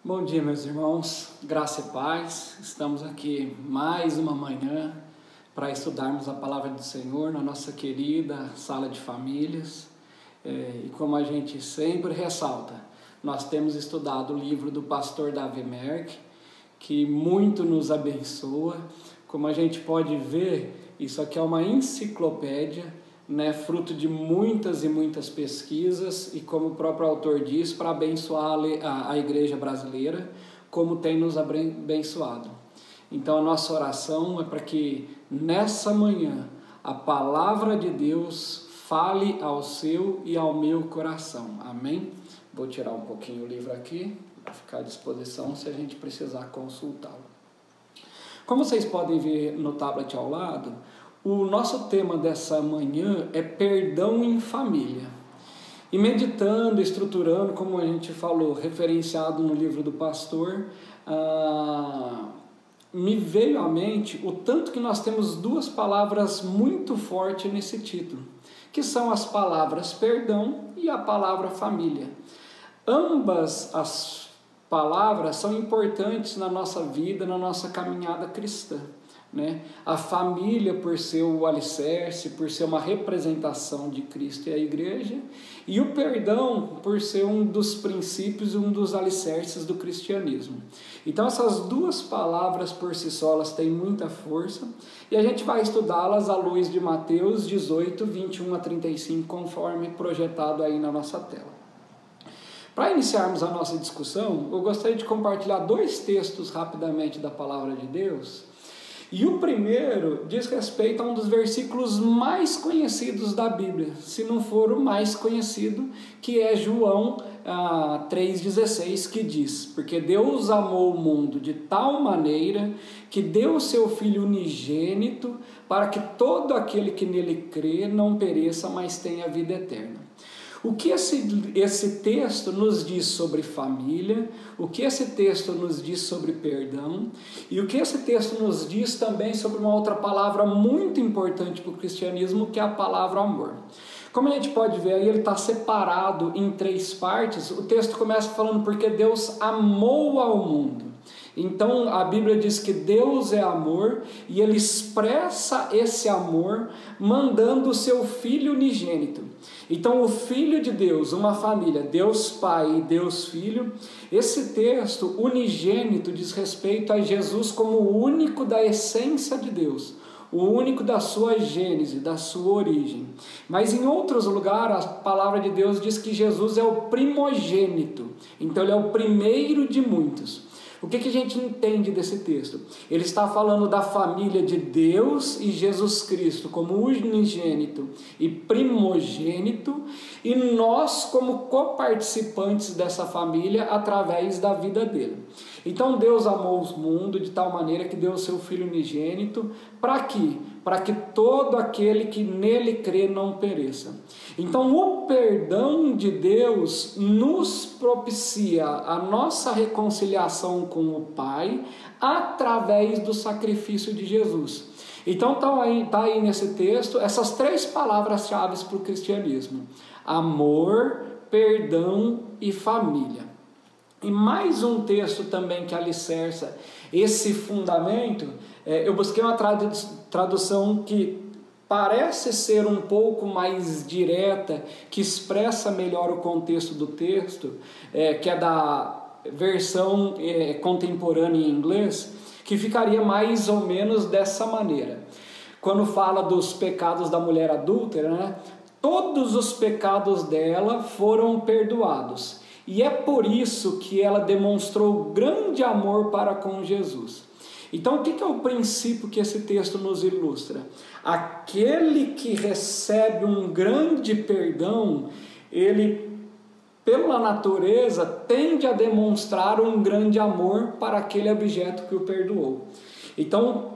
Bom dia, meus irmãos, graça e paz. Estamos aqui mais uma manhã para estudarmos a palavra do Senhor na nossa querida sala de famílias. E como a gente sempre ressalta, nós temos estudado o livro do pastor Davi Merck, que muito nos abençoa. Como a gente pode ver, isso aqui é uma enciclopédia, fruto de muitas e muitas pesquisas e, como o próprio autor diz, para abençoar a igreja brasileira, como tem nos abençoado. Então a nossa oração é para que nessa manhã a palavra de Deus fale ao seu e ao meu coração. Amém? Vou tirar um pouquinho o livro aqui para ficar à disposição se a gente precisar consultá-lo. Como vocês podem ver no tablet ao lado, o nosso tema dessa manhã é perdão em família. E meditando, estruturando, como a gente falou, referenciado no livro do pastor, me veio à mente o tanto que nós temos duas palavras muito fortes nesse título, que são as palavras perdão e a palavra família. Ambas as palavras são importantes na nossa vida, na nossa caminhada cristã. A família por ser o alicerce, por ser uma representação de Cristo e a igreja, e o perdão por ser um dos princípios e um dos alicerces do cristianismo. Então essas duas palavras por si só elas têm muita força, e a gente vai estudá-las à luz de Mateus 18, 21 a 35, conforme projetado aí na nossa tela. Para iniciarmos a nossa discussão, eu gostaria de compartilhar dois textos rapidamente da palavra de Deus. E o primeiro diz respeito a um dos versículos mais conhecidos da Bíblia, se não for o mais conhecido, que é João 3,16, que diz: porque Deus amou o mundo de tal maneira que deu o seu Filho unigênito para que todo aquele que nele crê não pereça, mas tenha vida eterna. O que esse texto nos diz sobre família, o que esse texto nos diz sobre perdão, e o que esse texto nos diz também sobre uma outra palavra muito importante para o cristianismo, que é a palavra amor. Como a gente pode ver aí, ele está separado em três partes. O texto começa falando porque Deus amou ao mundo. Então a Bíblia diz que Deus é amor e ele expressa esse amor mandando o seu Filho unigênito. Então o Filho de Deus, uma família, Deus Pai e Deus Filho, esse texto unigênito diz respeito a Jesus como o único da essência de Deus, o único da sua gênese, da sua origem. Mas em outros lugares a palavra de Deus diz que Jesus é o primogênito, então ele é o primeiro de muitos. O que a gente entende desse texto? Ele está falando da família de Deus e Jesus Cristo como unigênito e primogênito, e nós como coparticipantes dessa família através da vida dele. Então Deus amou o mundo de tal maneira que deu o seu Filho unigênito, para quê? Para que todo aquele que nele crê não pereça. Então o perdão de Deus nos propicia a nossa reconciliação com o Pai através do sacrifício de Jesus. Então está aí nesse texto essas três palavras-chave para o cristianismo: amor, perdão e família. E mais um texto também que alicerça esse fundamento, eu busquei uma tradução que parece ser um pouco mais direta, que expressa melhor o contexto do texto, que é da versão contemporânea em inglês, que ficaria mais ou menos dessa maneira. Quando fala dos pecados da mulher adúltera, todos os pecados dela foram perdoados. E é por isso que ela demonstrou grande amor para com Jesus. Então, o que é o princípio que esse texto nos ilustra? Aquele que recebe um grande perdão, ele, pela natureza, tende a demonstrar um grande amor para aquele objeto que o perdoou. Então,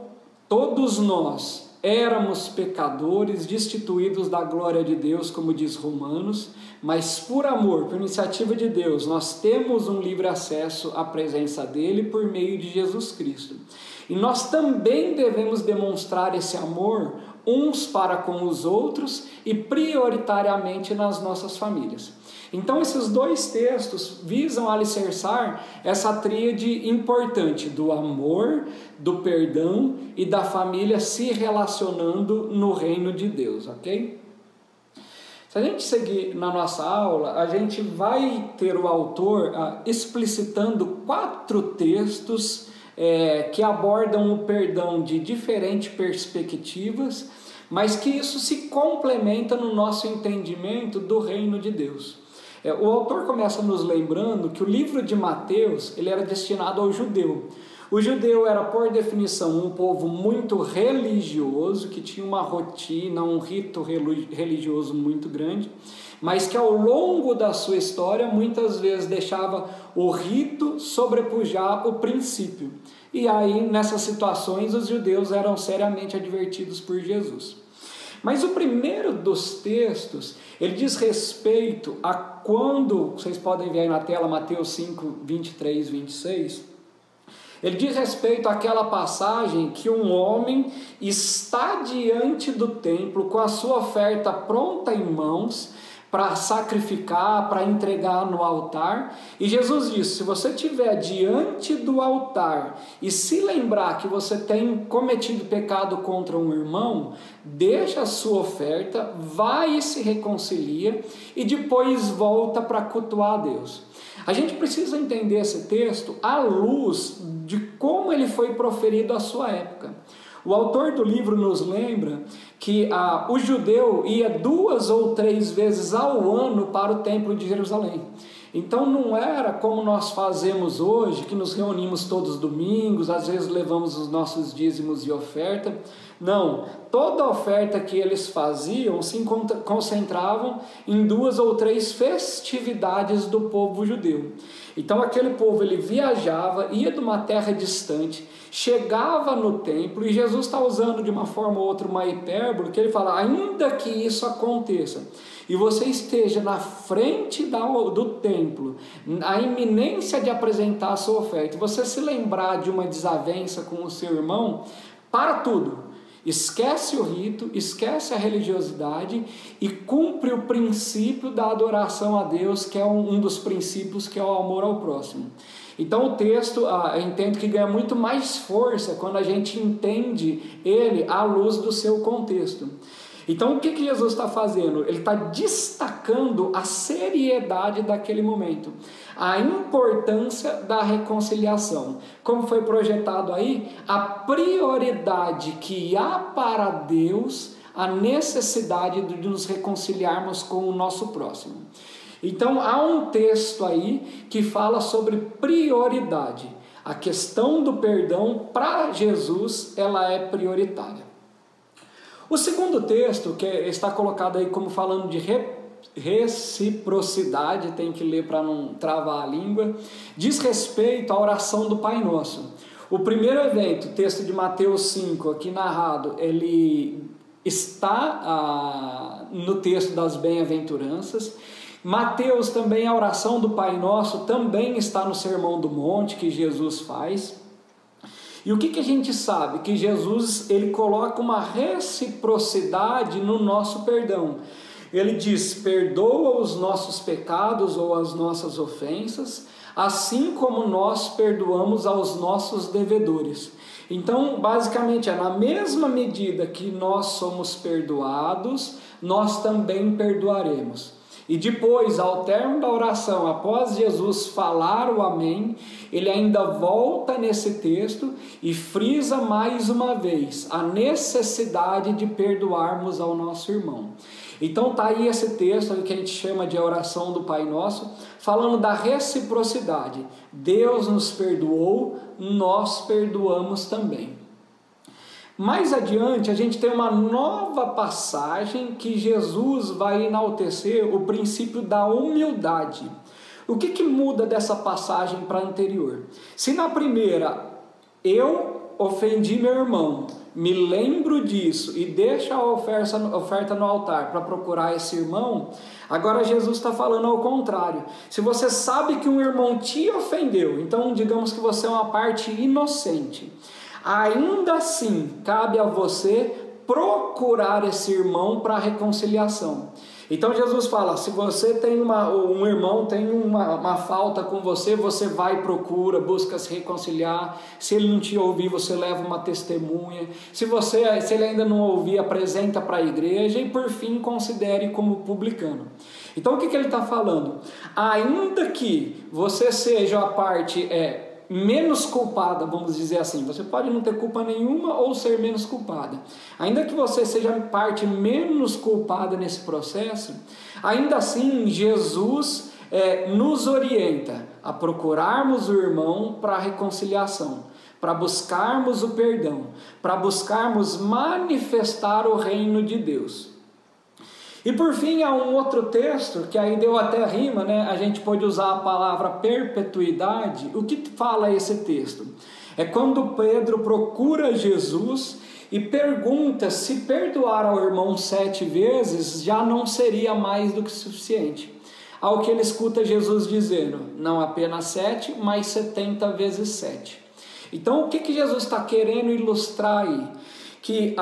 todos nós éramos pecadores, destituídos da glória de Deus, como diz Romanos, mas por amor, por iniciativa de Deus, nós temos um livre acesso à presença dele por meio de Jesus Cristo. E nós também devemos demonstrar esse amor uns para com os outros e prioritariamente nas nossas famílias. Então esses dois textos visam alicerçar essa tríade importante do amor, do perdão e da família se relacionando no reino de Deus, ok? Se a gente seguir na nossa aula, a gente vai ter o autor explicitando 4 textos que abordam o perdão de diferentes perspectivas, mas que isso se complementa no nosso entendimento do reino de Deus. O autor começa nos lembrando que o livro de Mateus ele era destinado ao judeu. O judeu era, por definição, um povo muito religioso, que tinha uma rotina, um rito religioso muito grande, mas que ao longo da sua história muitas vezes deixava o rito sobrepujar o princípio. E aí, nessas situações, os judeus eram seriamente advertidos por Jesus. Mas o primeiro dos textos, ele diz respeito a quando, vocês podem ver aí na tela, Mateus 5, 23, 26, ele diz respeito àquela passagem que um homem está diante do templo com a sua oferta pronta em mãos para sacrificar, para entregar no altar. E Jesus disse: se você estiver diante do altar e se lembrar que você tem cometido pecado contra um irmão, deixa a sua oferta, vai e se reconcilia e depois volta para cultuar a Deus. A gente precisa entender esse texto à luz de como ele foi proferido à sua época. O autor do livro nos lembra que o judeu ia 2 ou 3 vezes ao ano para o templo de Jerusalém. Então não era como nós fazemos hoje, que nos reunimos todos os domingos, às vezes levamos os nossos dízimos e oferta. Não, toda oferta que eles faziam se concentravam em 2 ou 3 festividades do povo judeu. Então aquele povo ele viajava, ia de uma terra distante, chegava no templo, e Jesus está usando de uma forma ou outra uma hipérbole, que ele fala: ainda que isso aconteça, e você esteja na frente do templo, a iminência de apresentar a sua oferta, e você se lembrar de uma desavença com o seu irmão, para tudo, esquece o rito, esquece a religiosidade e cumpre o princípio da adoração a Deus, que é um dos princípios, que é o amor ao próximo. Então o texto, eu entendo que ganha muito mais força quando a gente entende ele à luz do seu contexto. Então o que Jesus está fazendo? Ele está destacando a seriedade daquele momento, a importância da reconciliação. Como foi projetado aí, a prioridade que há para Deus, a necessidade de nos reconciliarmos com o nosso próximo. Então há um texto aí que fala sobre prioridade. A questão do perdão para Jesus, ela é prioritária. O segundo texto, que está colocado aí como falando de reciprocidade, tem que ler para não travar a língua, diz respeito à oração do Pai Nosso. O primeiro evento, o texto de Mateus 5, aqui narrado, ele está no texto das bem-aventuranças. Mateus também, a oração do Pai Nosso, também está no Sermão do Monte que Jesus faz. E o que a gente sabe? Que Jesus ele coloca uma reciprocidade no nosso perdão. Ele diz: perdoa os nossos pecados ou as nossas ofensas, assim como nós perdoamos aos nossos devedores. Então, basicamente, na mesma medida que nós somos perdoados, nós também perdoaremos. E depois, ao término da oração, após Jesus falar o amém, ele ainda volta nesse texto e frisa mais uma vez a necessidade de perdoarmos ao nosso irmão. Então está aí esse texto que a gente chama de oração do Pai Nosso, falando da reciprocidade. Deus nos perdoou, nós perdoamos também. Mais adiante, a gente tem uma nova passagem que Jesus vai enaltecer o princípio da humildade. O que muda dessa passagem para a anterior? Se na primeira, eu ofendi meu irmão, me lembro disso e deixo a oferta no altar para procurar esse irmão, agora Jesus está falando ao contrário. Se você sabe que um irmão te ofendeu, então digamos que você é uma parte inocente, ainda assim cabe a você procurar esse irmão para a reconciliação. Então Jesus fala, se você tem um irmão tem uma falta com você, você vai, procura, busca se reconciliar. Se ele não te ouvir, você leva uma testemunha. Se ele ainda não ouvir, apresenta para a igreja. E por fim, considere como publicano. Então o que ele está falando? Ainda que você seja a parte menos culpada, vamos dizer assim, você pode não ter culpa nenhuma ou ser menos culpada, ainda que você seja a parte menos culpada nesse processo, ainda assim Jesus nos orienta a procurarmos o irmão para a reconciliação, para buscarmos o perdão, para buscarmos manifestar o reino de Deus. E por fim há um outro texto, que aí deu até rima, né? A gente pode usar a palavra perpetuidade. O que fala esse texto? É quando Pedro procura Jesus e pergunta se perdoar ao irmão 7 vezes já não seria mais do que suficiente. Ao que ele escuta Jesus dizendo, não apenas 7, mas 70 vezes 7. Então o que Jesus está querendo ilustrar aí? Que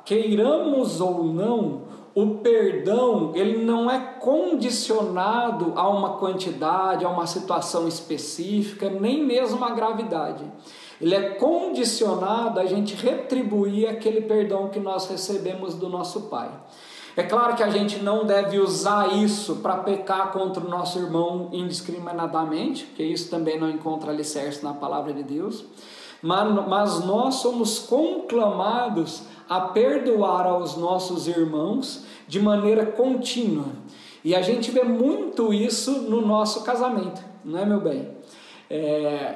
queiramos ou não, o perdão, ele não é condicionado a uma quantidade, a uma situação específica, nem mesmo a gravidade. Ele é condicionado a gente retribuir aquele perdão que nós recebemos do nosso Pai. É claro que a gente não deve usar isso para pecar contra o nosso irmão indiscriminadamente, porque isso também não encontra alicerce na palavra de Deus. Mas nós somos conclamados a perdoar aos nossos irmãos de maneira contínua. E a gente vê muito isso no nosso casamento, não é, meu bem?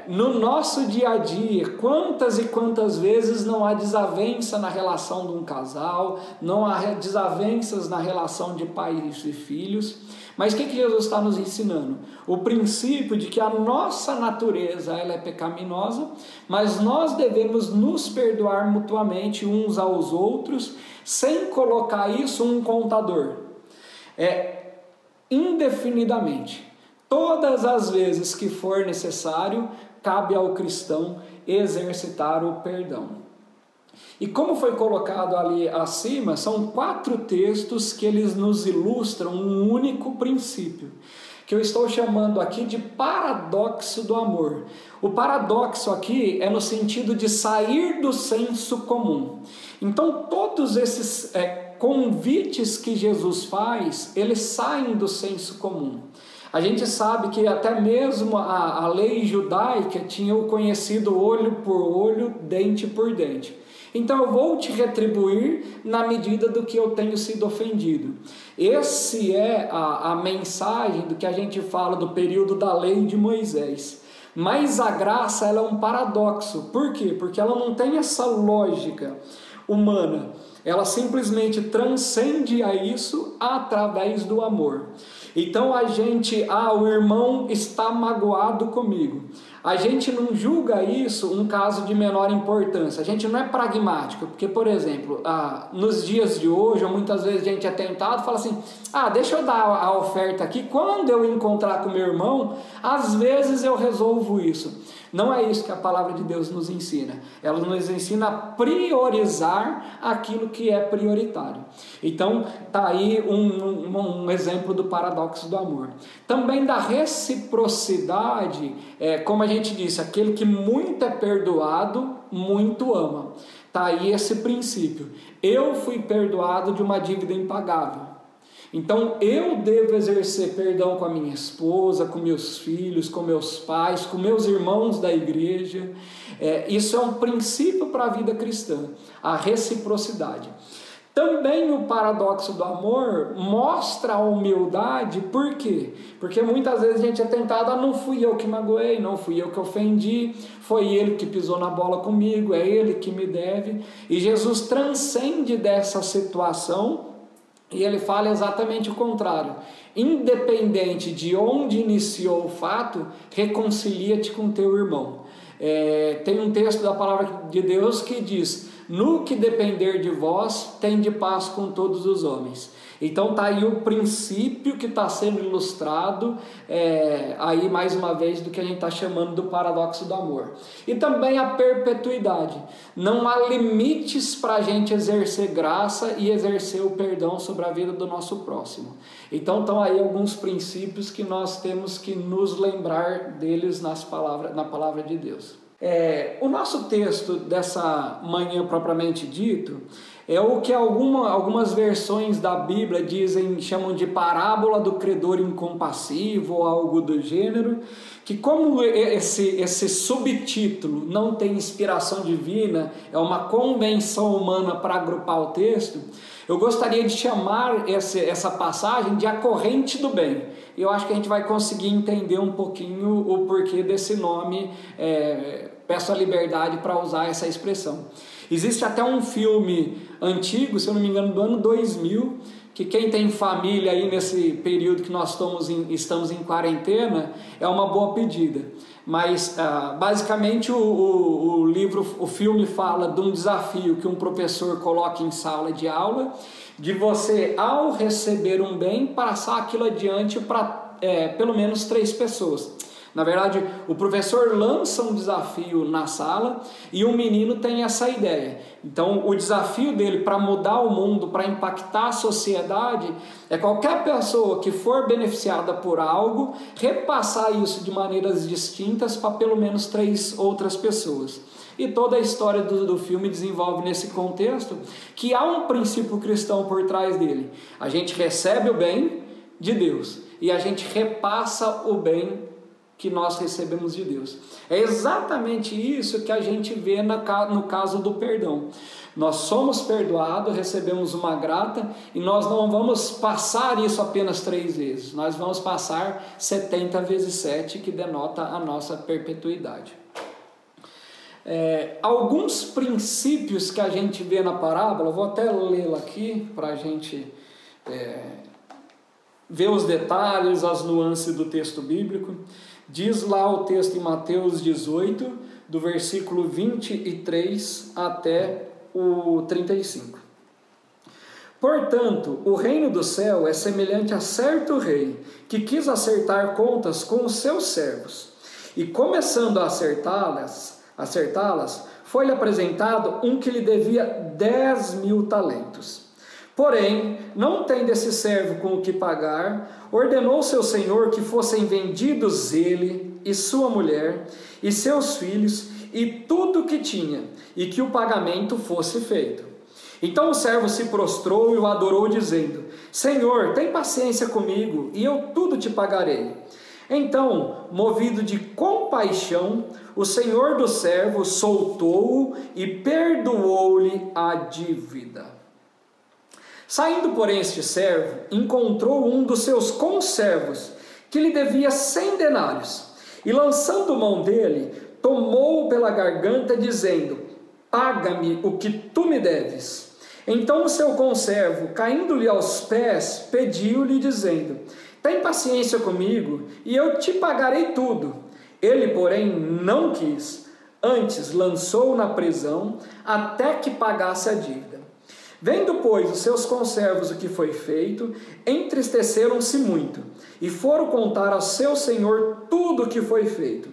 No nosso dia a dia, quantas e quantas vezes não há desavença na relação de um casal, não há desavenças na relação de pais e filhos, mas o que Jesus está nos ensinando? O princípio de que a nossa natureza ela é pecaminosa, mas nós devemos nos perdoar mutuamente uns aos outros, sem colocar isso um contador, indefinidamente. Todas as vezes que for necessário, cabe ao cristão exercitar o perdão. E como foi colocado ali acima, são 4 textos que eles nos ilustram um único princípio, que eu estou chamando aqui de paradoxo do amor. O paradoxo aqui é no sentido de sair do senso comum. Então todos esses convites que Jesus faz, eles saem do senso comum. A gente sabe que até mesmo a lei judaica tinha o conhecido olho por olho, dente por dente. Então eu vou te retribuir na medida do que eu tenho sido ofendido. Esse é a mensagem do que a gente fala do período da lei de Moisés. Mas a graça ela é um paradoxo. Por quê? Porque ela não tem essa lógica humana. Ela simplesmente transcende a isso através do amor. Então o irmão está magoado comigo. A gente não julga isso um caso de menor importância. A gente não é pragmático, porque, por exemplo, nos dias de hoje, muitas vezes a gente é tentado e fala assim, deixa eu dar a oferta aqui, quando eu encontrar com meu irmão, às vezes eu resolvo isso. Não é isso que a palavra de Deus nos ensina. Ela nos ensina a priorizar aquilo que é prioritário. Então, está aí um exemplo do paradoxo do amor. Também da reciprocidade, como a gente disse, aquele que muito é perdoado, muito ama. Está aí esse princípio. Eu fui perdoado de uma dívida impagável. Então eu devo exercer perdão com a minha esposa, com meus filhos, com meus pais, com meus irmãos da igreja. Isso é um princípio para a vida cristã, a reciprocidade. Também o paradoxo do amor mostra a humildade, por quê? Porque muitas vezes a gente é tentado, não fui eu que magoei, não fui eu que ofendi, foi ele que pisou na bola comigo, é ele que me deve. E Jesus transcende dessa situação e ele fala exatamente o contrário. Independente de onde iniciou o fato, reconcilia-te com teu irmão. Tem um texto da palavra de Deus que diz: no que depender de vós, tende paz com todos os homens. Então tá aí o princípio que está sendo ilustrado aí mais uma vez do que a gente está chamando do paradoxo do amor. E também a perpetuidade. Não há limites para a gente exercer graça e exercer o perdão sobre a vida do nosso próximo. Então estão aí alguns princípios que nós temos que nos lembrar deles na palavra de Deus. O nosso texto dessa manhã propriamente dito é o que algumas versões da Bíblia chamam de parábola do credor incompassivo ou algo do gênero, que como esse subtítulo não tem inspiração divina, é uma convenção humana para agrupar o texto, eu gostaria de chamar essa passagem de a corrente do bem. Eu acho que a gente vai conseguir entender um pouquinho o porquê desse nome, peço a liberdade para usar essa expressão. Existe até um filme antigo, se eu não me engano, do ano 2000, que quem tem família aí nesse período que nós estamos em quarentena, é uma boa pedida. Mas basicamente o filme fala de um desafio que um professor coloca em sala de aula, de você, ao receber um bem, passar aquilo adiante para pelo menos 3 pessoas. Na verdade, o professor lança um desafio na sala e um menino tem essa ideia. Então, o desafio dele para mudar o mundo, para impactar a sociedade, é qualquer pessoa que for beneficiada por algo, repassar isso de maneiras distintas para pelo menos 3 outras pessoas. E toda a história do filme desenvolve nesse contexto que há um princípio cristão por trás dele. A gente recebe o bem de Deus e a gente repassa o bem que nós recebemos de Deus. É exatamente isso que a gente vê no caso do perdão. Nós somos perdoados, recebemos uma grata e nós não vamos passar isso apenas 3 vezes. Nós vamos passar 70 vezes 7, que denota a nossa perpetuidade. Alguns princípios que a gente vê na parábola, vou até lê-la aqui para a gente ver os detalhes, as nuances do texto bíblico. Diz lá o texto em Mateus 18, do versículo 23 até o 35. Portanto, o reino do céu é semelhante a certo rei, que quis acertar contas com os seus servos. E começando a acertá-las, foi-lhe apresentado um que lhe devia 10.000 talentos. Porém, não tendo esse servo com o que pagar, ordenou seu senhor que fossem vendidos ele e sua mulher e seus filhos e tudo o que tinha, e que o pagamento fosse feito. Então o servo se prostrou e o adorou, dizendo: Senhor, tem paciência comigo, e eu tudo te pagarei. Então, movido de compaixão, o senhor do servo soltou-o e perdoou-lhe a dívida. Saindo, porém, este servo, encontrou um dos seus conservos, que lhe devia 100 denários, e lançando mão dele, tomou-o pela garganta, dizendo: Paga-me o que tu me deves. Então o seu conservo, caindo-lhe aos pés, pediu-lhe, dizendo: Tem paciência comigo, e eu te pagarei tudo. Ele, porém, não quis, antes lançou-o na prisão, até que pagasse a dívida. Vendo, pois, os seus conservos o que foi feito, entristeceram-se muito, e foram contar ao seu senhor tudo o que foi feito.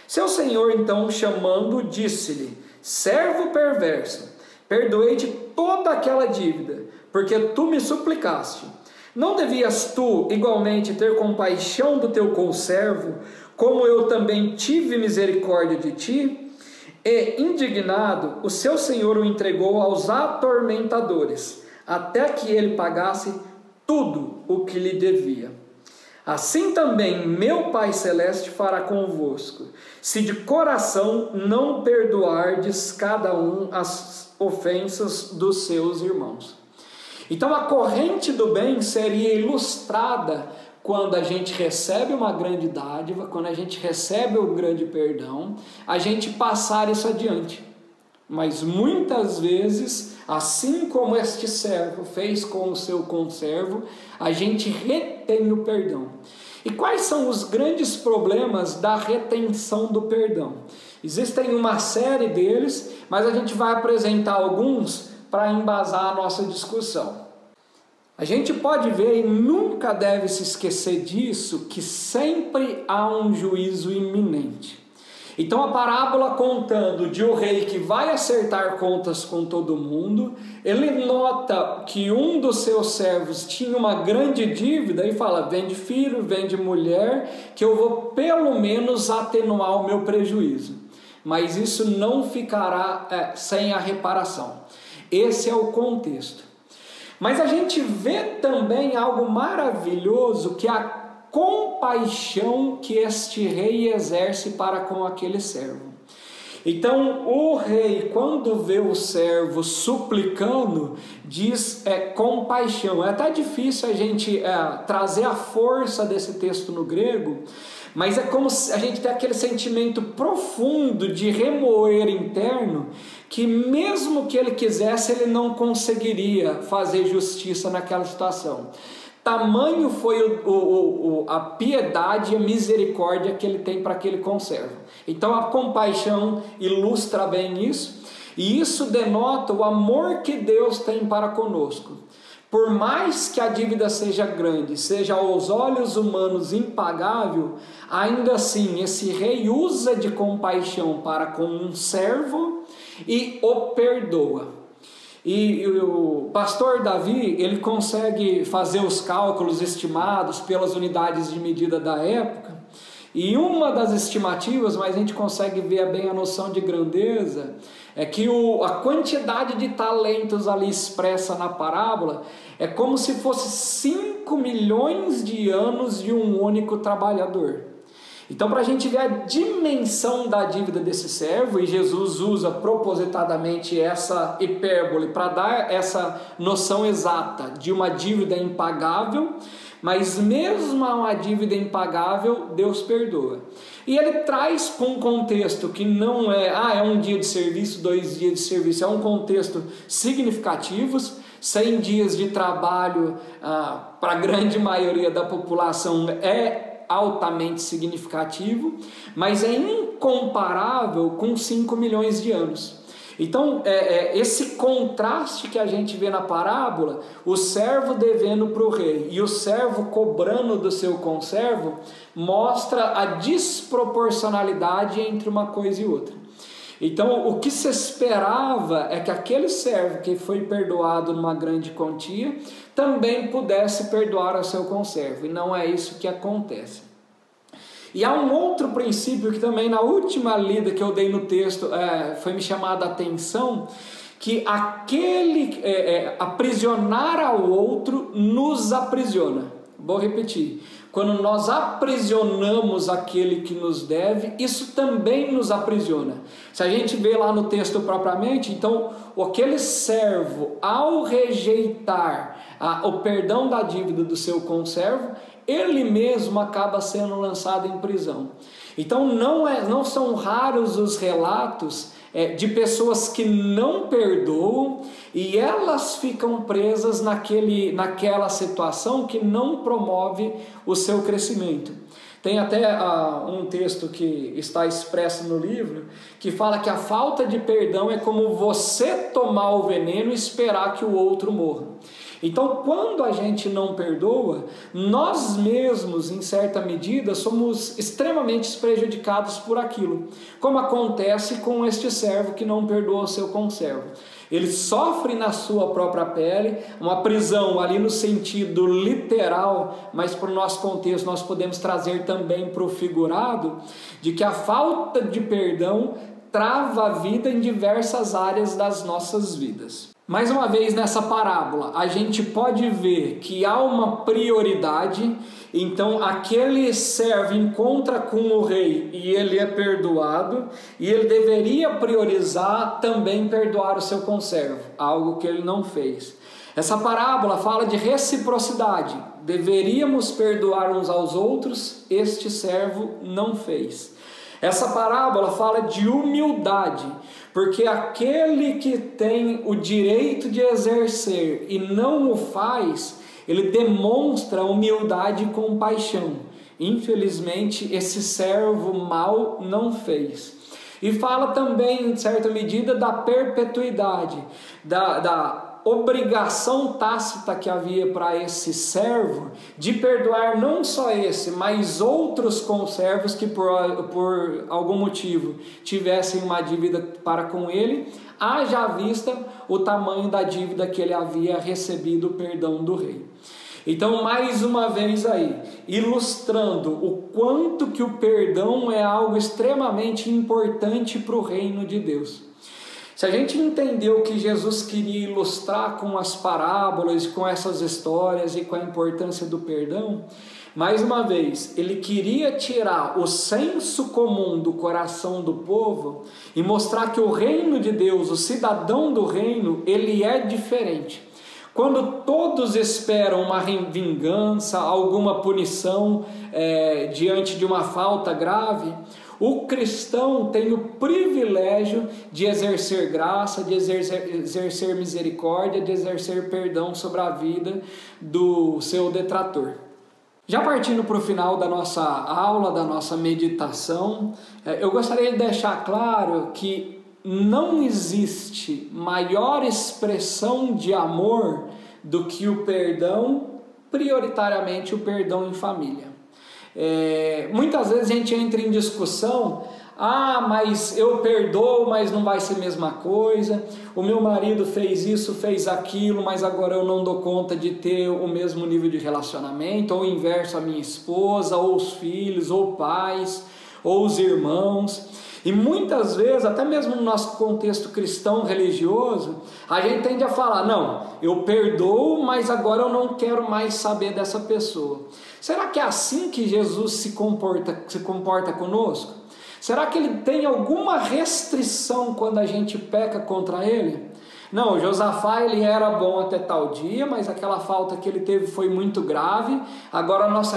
Seu senhor, então, chamando, disse-lhe: Servo perverso, perdoei-te toda aquela dívida, porque tu me suplicaste. Não devias tu, igualmente, ter compaixão do teu conservo, como eu também tive misericórdia de ti? E, indignado, o seu senhor o entregou aos atormentadores, até que ele pagasse tudo o que lhe devia. Assim também meu Pai Celeste fará convosco, se de coração não perdoardes cada um as ofensas dos seus irmãos. Então a corrente do bem seria ilustrada quando a gente recebe uma grande dádiva, quando a gente recebe um grande perdão, a gente passar isso adiante. Mas muitas vezes, assim como este servo fez com o seu conservo, a gente retém o perdão. E quais são os grandes problemas da retenção do perdão? Existem uma série deles, mas a gente vai apresentar alguns para embasar a nossa discussão. A gente pode ver e nunca deve se esquecer disso, que sempre há um juízo iminente. Então a parábola contando de um rei que vai acertar contas com todo mundo, ele nota que um dos seus servos tinha uma grande dívida e fala: vende filho, vende mulher, que eu vou pelo menos atenuar o meu prejuízo. Mas isso não ficará sem a reparação. Esse é o contexto. Mas a gente vê também algo maravilhoso, que é a compaixão que este rei exerce para com aquele servo. Então o rei, quando vê o servo suplicando, diz compaixão. É até difícil a gente trazer a força desse texto no grego, mas é como se a gente tem aquele sentimento profundo de remoer interno, que mesmo que ele quisesse, ele não conseguiria fazer justiça naquela situação. Tamanho foi a piedade e a misericórdia que ele tem para aquele conservo. Então a compaixão ilustra bem isso, e isso denota o amor que Deus tem para conosco. Por mais que a dívida seja grande, seja aos olhos humanos impagável, ainda assim esse rei usa de compaixão para com um servo e o perdoa. E o pastor Davi, ele consegue fazer os cálculos estimados pelas unidades de medida da época, e uma das estimativas, mas a gente consegue ver bem a noção de grandeza, é que a quantidade de talentos ali expressa na parábola é como se fosse 5 milhões de anos de um único trabalhador. Então, para a gente ver a dimensão da dívida desse servo, e Jesus usa propositadamente essa hipérbole para dar essa noção exata de uma dívida impagável, mas mesmo a uma dívida impagável, Deus perdoa. E ele traz para um contexto que não é um dia de serviço, 2 dias de serviço, é um contexto significativo. 100 dias de trabalho para a grande maioria da população é altamente significativo, mas é incomparável com 5 milhões de anos. Então, esse contraste que a gente vê na parábola, o servo devendo para o rei e o servo cobrando do seu conservo, mostra a desproporcionalidade entre uma coisa e outra. Então, o que se esperava é que aquele servo que foi perdoado numa grande quantia também pudesse perdoar ao seu conservo, e não é isso que acontece. E há um outro princípio que também na última lida que eu dei no texto foi me chamada a atenção, que aquele aprisionar ao outro nos aprisiona. Vou repetir: quando nós aprisionamos aquele que nos deve, isso também nos aprisiona. Se a gente vê lá no texto propriamente, então aquele servo, ao rejeitar o perdão da dívida do seu conservo, ele mesmo acaba sendo lançado em prisão. Então não são raros os relatos de pessoas que não perdoam e elas ficam presas naquela situação que não promove o seu crescimento. Tem até um texto que está expresso no livro, que fala que a falta de perdão é como você tomar o veneno e esperar que o outro morra. Então, quando a gente não perdoa, nós mesmos, em certa medida, somos extremamente prejudicados por aquilo, como acontece com este servo que não perdoa o seu conservo. Ele sofre na sua própria pele uma prisão ali no sentido literal, mas para o nosso contexto nós podemos trazer também para o figurado, de que a falta de perdão trava a vida em diversas áreas das nossas vidas. Mais uma vez nessa parábola, a gente pode ver que há uma prioridade. Então aquele servo encontra com o rei e ele é perdoado, e ele deveria priorizar também perdoar o seu conservo, algo que ele não fez. Essa parábola fala de reciprocidade, deveríamos perdoar uns aos outros, este servo não fez. Essa parábola fala de humildade, porque aquele que tem o direito de exercer e não o faz, ele demonstra humildade e compaixão. Infelizmente, esse servo mau não fez. E fala também, em certa medida, da perpetuidade, da obrigação tácita que havia para esse servo de perdoar não só esse, mas outros conservos que por algum motivo tivessem uma dívida para com ele, haja vista o tamanho da dívida que ele havia recebido o perdão do rei. Então, mais uma vez aí, ilustrando o quanto que o perdão é algo extremamente importante para o reino de Deus. Se a gente entendeu o que Jesus queria ilustrar com as parábolas, com essas histórias e com a importância do perdão, mais uma vez, ele queria tirar o senso comum do coração do povo e mostrar que o reino de Deus, o cidadão do reino, ele é diferente. Quando todos esperam uma vingança, alguma punição diante de uma falta grave, o cristão tem o privilégio de exercer graça, de exercer misericórdia, de exercer perdão sobre a vida do seu detrator. Já partindo para o final da nossa aula, da nossa meditação, eu gostaria de deixar claro que não existe maior expressão de amor do que o perdão, prioritariamente o perdão em família. Muitas vezes a gente entra em discussão, mas eu perdoo, mas não vai ser a mesma coisa, o meu marido fez isso, fez aquilo, mas agora eu não dou conta de ter o mesmo nível de relacionamento, ou o inverso, a minha esposa, ou os filhos, ou pais, ou os irmãos. E muitas vezes, até mesmo no nosso contexto cristão religioso, a gente tende a falar, não, eu perdoo, mas agora eu não quero mais saber dessa pessoa. Será que é assim que Jesus se comporta conosco? Será que ele tem alguma restrição quando a gente peca contra ele? Não, Josafá ele era bom até tal dia, mas aquela falta que ele teve foi muito grave, agora nosso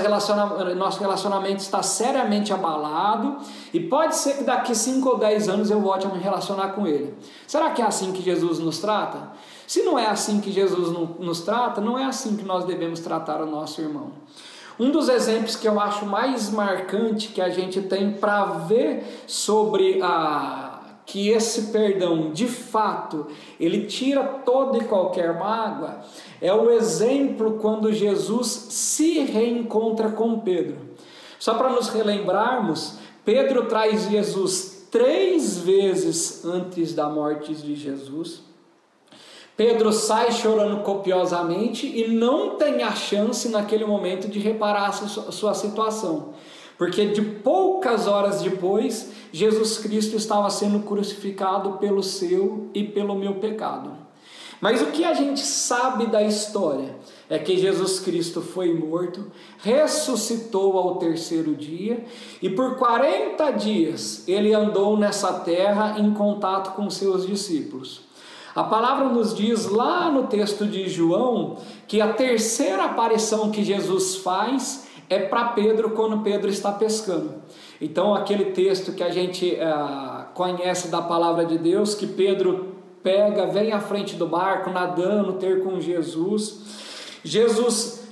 relacionamento está seriamente abalado, e pode ser que daqui 5 ou 10 anos eu volte a me relacionar com ele. Será que é assim que Jesus nos trata? Se não é assim que Jesus nos trata, não é assim que nós devemos tratar o nosso irmão. Um dos exemplos que eu acho mais marcante que a gente tem para ver sobre que esse perdão, de fato, ele tira toda e qualquer mágoa, é o exemplo quando Jesus se reencontra com Pedro. Só para nos relembrarmos, Pedro traz Jesus 3 vezes antes da morte de Jesus. Pedro sai chorando copiosamente e não tem a chance naquele momento de reparar a sua situação, porque de poucas horas depois, Jesus Cristo estava sendo crucificado pelo seu e pelo meu pecado. Mas o que a gente sabe da história é que Jesus Cristo foi morto, ressuscitou ao 3º dia e por 40 dias ele andou nessa terra em contato com seus discípulos. A palavra nos diz lá no texto de João que a 3ª aparição que Jesus faz é para Pedro quando Pedro está pescando. Então aquele texto que a gente conhece da palavra de Deus, que Pedro vem à frente do barco, nadando, ter com Jesus. Jesus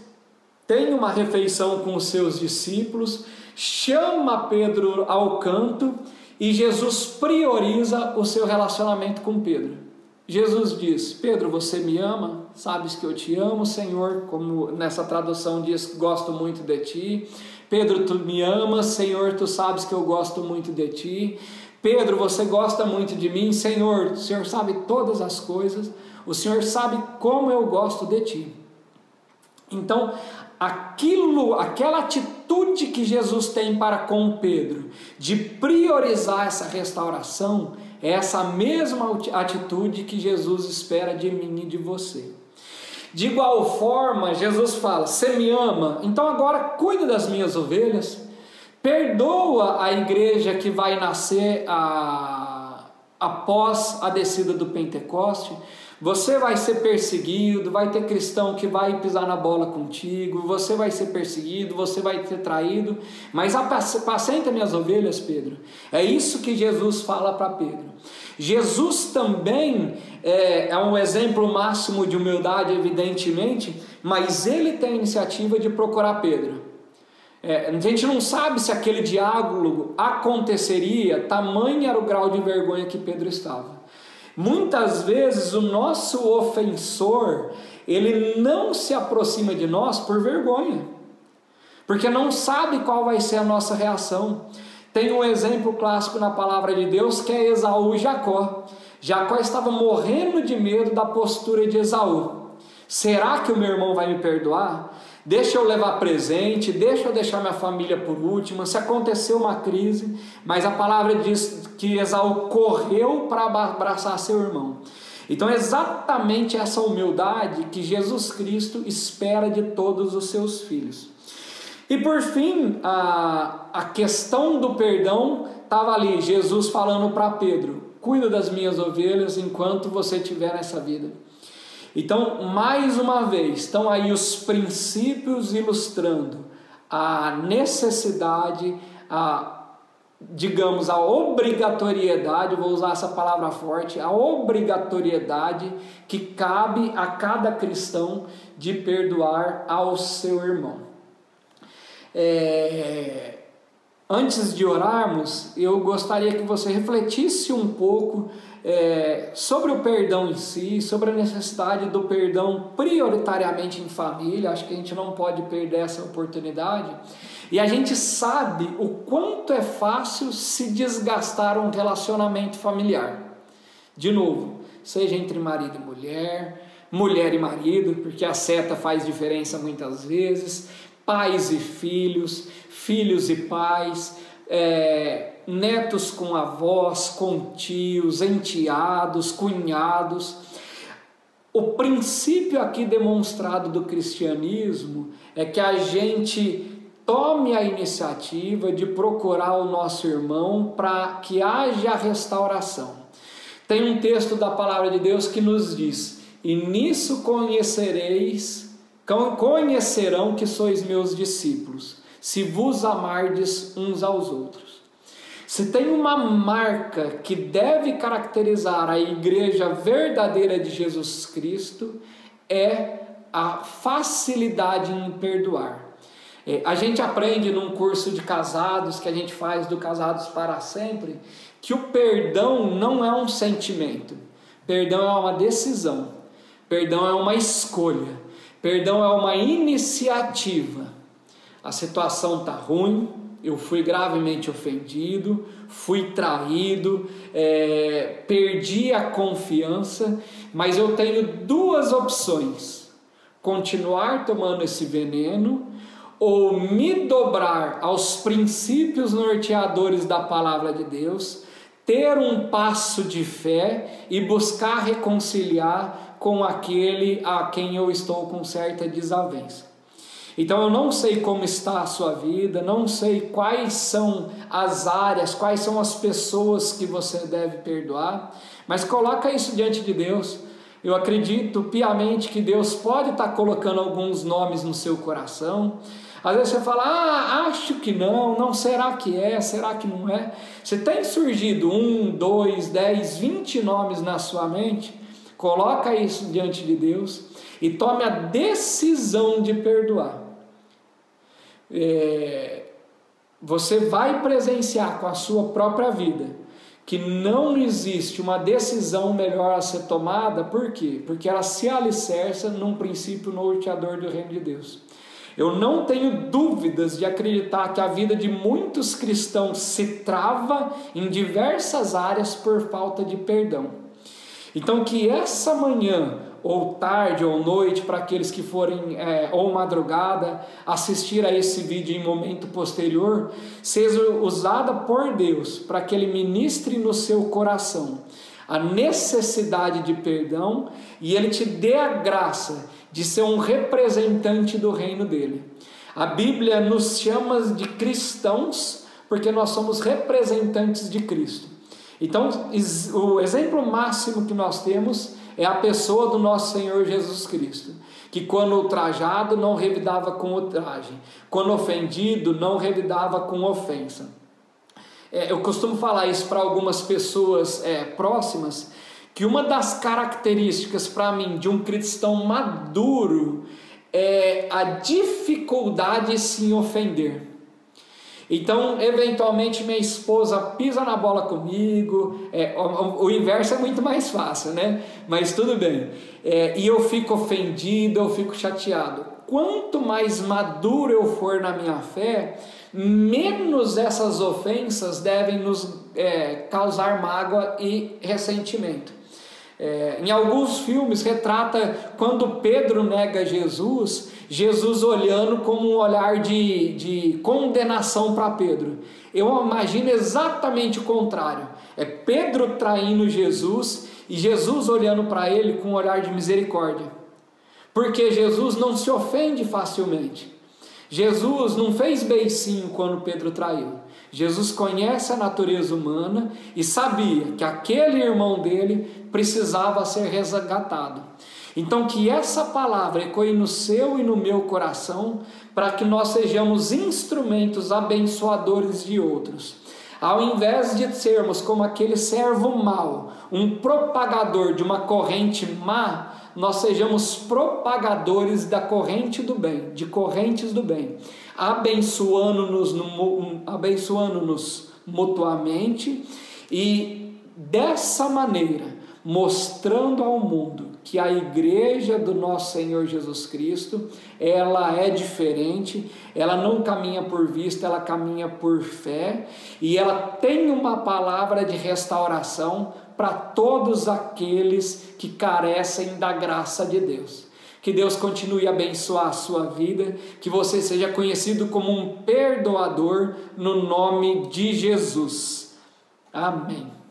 tem uma refeição com os seus discípulos, chama Pedro ao canto e Jesus prioriza o seu relacionamento com Pedro. Jesus diz, Pedro, você me ama? Sabes que eu te amo, Senhor, como nessa tradução diz, gosto muito de ti. Pedro, tu me amas, Senhor, tu sabes que eu gosto muito de ti. Pedro, você gosta muito de mim, Senhor, o Senhor sabe todas as coisas, o Senhor sabe como eu gosto de ti. Então, aquela atitude que Jesus tem para com Pedro, de priorizar essa restauração, é essa mesma atitude que Jesus espera de mim e de você. De igual forma, Jesus fala, você me ama? Então agora cuida das minhas ovelhas, perdoa a igreja que vai nascer após a descida do Pentecoste. Você vai ser perseguido, vai ter cristão que vai pisar na bola contigo, você vai ser perseguido, você vai ser traído, mas apacenta minhas ovelhas, Pedro. É isso que Jesus fala para Pedro. Jesus também é um exemplo máximo de humildade, evidentemente, mas ele tem a iniciativa de procurar Pedro. A gente não sabe se aquele diálogo aconteceria, tamanho era o grau de vergonha que Pedro estava. Muitas vezes o nosso ofensor, ele não se aproxima de nós por vergonha, porque não sabe qual vai ser a nossa reação. Tem um exemplo clássico na palavra de Deus, que é Esaú e Jacó. Jacó estava morrendo de medo da postura de Esaú. Será que o meu irmão vai me perdoar? Deixa eu levar presente, deixa eu deixar minha família por último, se acontecer uma crise. Mas a palavra diz que Esaú correu para abraçar seu irmão. Então é exatamente essa humildade que Jesus Cristo espera de todos os seus filhos. E por fim, a questão do perdão estava ali, Jesus falando para Pedro: cuida das minhas ovelhas enquanto você estiver nessa vida. Então, mais uma vez, estão aí os princípios ilustrando a necessidade, digamos, a obrigatoriedade, vou usar essa palavra forte, a obrigatoriedade que cabe a cada cristão de perdoar ao seu irmão. Antes de orarmos, eu gostaria que você refletisse um pouco sobre o perdão em si, sobre a necessidade do perdão prioritariamente em família. Acho que a gente não pode perder essa oportunidade. E a gente sabe o quanto é fácil se desgastar um relacionamento familiar. De novo, seja entre marido e mulher, mulher e marido, porque a seta faz diferença muitas vezes, pais e filhos, filhos e pais, netos com avós, com tios, enteados, cunhados. O princípio aqui demonstrado do cristianismo é que a gente tome a iniciativa de procurar o nosso irmão para que haja restauração. Tem um texto da palavra de Deus que nos diz: e nisso conhecerão que sois meus discípulos, se vos amardes uns aos outros. Se tem uma marca que deve caracterizar a igreja verdadeira de Jesus Cristo, é a facilidade em perdoar. A gente aprende num curso de casados, que a gente faz do Casados para Sempre, que o perdão não é um sentimento, perdão é uma decisão, perdão é uma escolha, perdão é uma iniciativa. A situação está ruim, eu fui gravemente ofendido, fui traído, perdi a confiança, mas eu tenho duas opções: continuar tomando esse veneno ou me dobrar aos princípios norteadores da palavra de Deus, ter um passo de fé e buscar reconciliar com aquele a quem eu estou com certa desavença. Então eu não sei como está a sua vida, não sei quais são as áreas, quais são as pessoas que você deve perdoar, mas coloca isso diante de Deus. Eu acredito piamente que Deus pode estar colocando alguns nomes no seu coração. Às vezes você fala: acho que não, será que é, será que não é? Se tem surgido 1, 2, 10, 20 nomes na sua mente, coloca isso diante de Deus e tome a decisão de perdoar. Você vai presenciar com a sua própria vida que não existe uma decisão melhor a ser tomada. Por quê? Porque ela se alicerça num princípio norteador do reino de Deus. Eu não tenho dúvidas de acreditar que a vida de muitos cristãos se trava em diversas áreas por falta de perdão. Então que essa manhã, ou tarde, ou noite, para aqueles que forem, ou madrugada, assistir a esse vídeo em momento posterior, seja usada por Deus para que Ele ministre no seu coração a necessidade de perdão e Ele te dê a graça de ser um representante do reino dele. A Bíblia nos chama de cristãos porque nós somos representantes de Cristo. Então, o exemplo máximo que nós temos é a pessoa do nosso Senhor Jesus Cristo, que quando ultrajado não revidava com ultraje, quando ofendido não revidava com ofensa. Eu costumo falar isso para algumas pessoas próximas, que uma das características para mim de um cristão maduro é a dificuldade em se ofender. Então, eventualmente, minha esposa pisa na bola comigo, o inverso é muito mais fácil, né? Mas tudo bem. E eu fico ofendido, eu fico chateado. Quanto mais maduro eu for na minha fé, menos essas ofensas devem nos causar mágoa e ressentimento. Em alguns filmes retrata quando Pedro nega Jesus, Jesus olhando como um olhar de condenação para Pedro. Eu imagino exatamente o contrário. É Pedro traindo Jesus e Jesus olhando para ele com um olhar de misericórdia. Porque Jesus não se ofende facilmente. Jesus não fez beicinho quando Pedro traiu. Jesus conhece a natureza humana e sabia que aquele irmão dele precisava ser resgatado. Então que essa palavra ecoe no seu e no meu coração, para que nós sejamos instrumentos abençoadores de outros. Ao invés de sermos como aquele servo mau, um propagador de uma corrente má, nós sejamos propagadores da corrente do bem, de correntes do bem, abençoando-nos mutuamente e dessa maneira mostrando ao mundo que a igreja do nosso Senhor Jesus Cristo, ela é diferente, ela não caminha por vista, ela caminha por fé, e ela tem uma palavra de restauração para todos aqueles que carecem da graça de Deus. Que Deus continue a abençoar a sua vida, que você seja conhecido como um perdoador no nome de Jesus. Amém.